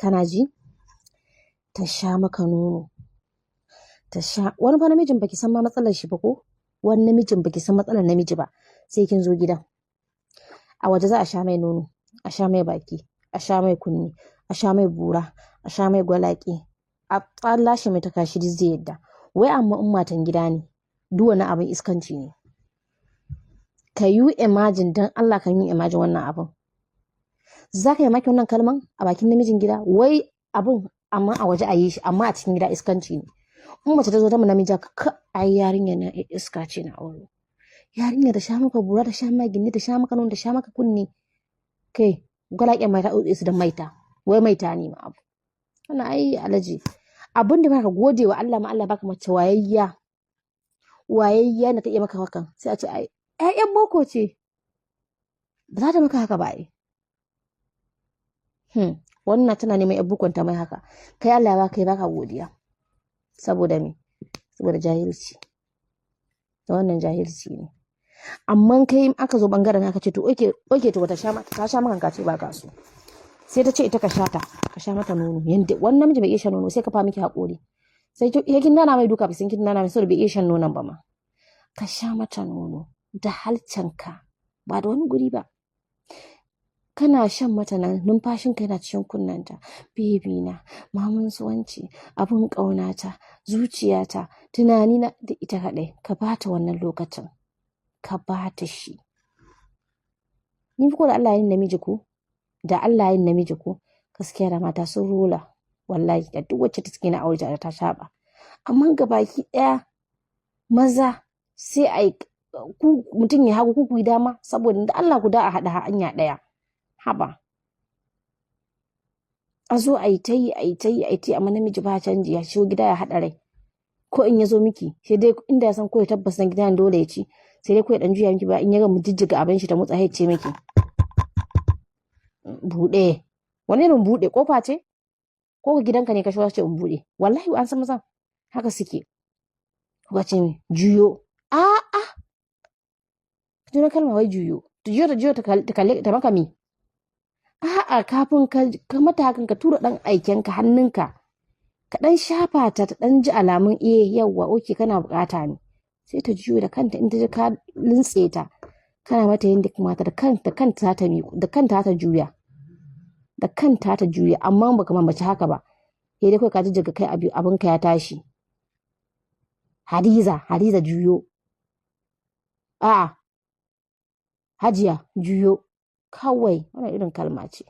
kana ji, ta sha maka nono, ta sha. Wani fa namijin baki san ma matsalar shi ba ko, wani namijin baki san matsalar namiji ba, sai kin zo gidan a waje za a sha mai nono, a sha mai baki, a sha mai kunni, a sha mai bura, a sha mai gwalaƙi, a tsalla shi mai takashi duk zai yadda. Wai amma in matan gida ne duk wani abin iskanci ne. Ka yi imagine, dan Allah ka yi imagine wannan abin. Za ka yi maki wannan kalman a bakin namijin gida, wai abin amma a waje a yi shi, amma a cikin gida iskanci ne. In mace ta zo ta mu namiji ka ai yarinya na iska ce na aure. Yarinya ta sha maka bura, ta sha maka gindi, ta sha maka nono, ta sha maka kunni. Kai gwalaƙen mata utse su da maita, wai maita ne ma abu. Wannan ai alaji. Abin da baka gode wa Allah ma, Allah baka mace wayayya na ta iya maka hakan, sai a ce ai ƴaƴan boko ce ba za ta maka haka ba ai. Wannan tana neman ƴan bukon ta mai haka, kai Allah ya baka godiya. Saboda me? Saboda jahilci. Da wannan jahilci ne. Amma kai aka zo bangaren aka ce to oke to ta sha maka ka ce ba ka so. Sai ta ce ita ka sha mata nono. Yanda wannan namiji bai iya shan nono, sai ka fa miki haƙuri. Sai kin nana mai duka, bisin kin nana mai saboda bai iya shan nonon ba ma. Ka sha mata nono da halcanka, ba da wani guri ba. Kana shan mata nan, numfashinka yana cikin kunnanta. Baby na, maman suwanci, abin ƙaunata, zuciyata, tunanina da ita kaɗai. Ka bata wannan lokacin. Ka bata shi. Ni fi ko da Allah yin namiji ko? Da Allah yin namiji ko? Gaskiya da mata sun rola. Wallahi da duk wacce ta suke na aure ta saba. Amma gabaki ɗaya maza sai ai mutum ya hagu ku dama, saboda da Allah ku da a haɗa hanya ɗaya. Haba. A zo a yi ta yi amma namiji ba canji, ya shigo gida ya haɗa rai. Ko in ya zo miki, sai dai inda ya san ko ya tabbas na gidan dole ya ci, sai dai ko ya ɗan juya miki ba, in ya ga mu jijjiga abin shi ta motsa ya ce miki. Buɗe. Wani irin buɗe? Kofa ce? Ko gidanka ne ka shigo ce in buɗe? Wallahi an san mazan haka suke. Kuka ce mi juyo. Juna kalma wai juyo. Juyo ta maka mi. A'a, kafin ka mata hakan ka tura ɗan aikenka hannunka. Ka ɗan shafa ta ɗan ji alamun yawwa oke kana bukata ne. Sai ta juyo da kanta, in ta ji ka lintse ta. Kana mata yin duk mata da kanta ta juya. Da kanta ta juya, amma baka mamaci haka ba. Sai dai kai ka jijjiga kai abinka ya tashi. Hadiza juyo. A'a. Hajiya juyo. Kawai wannan irin kalma ce.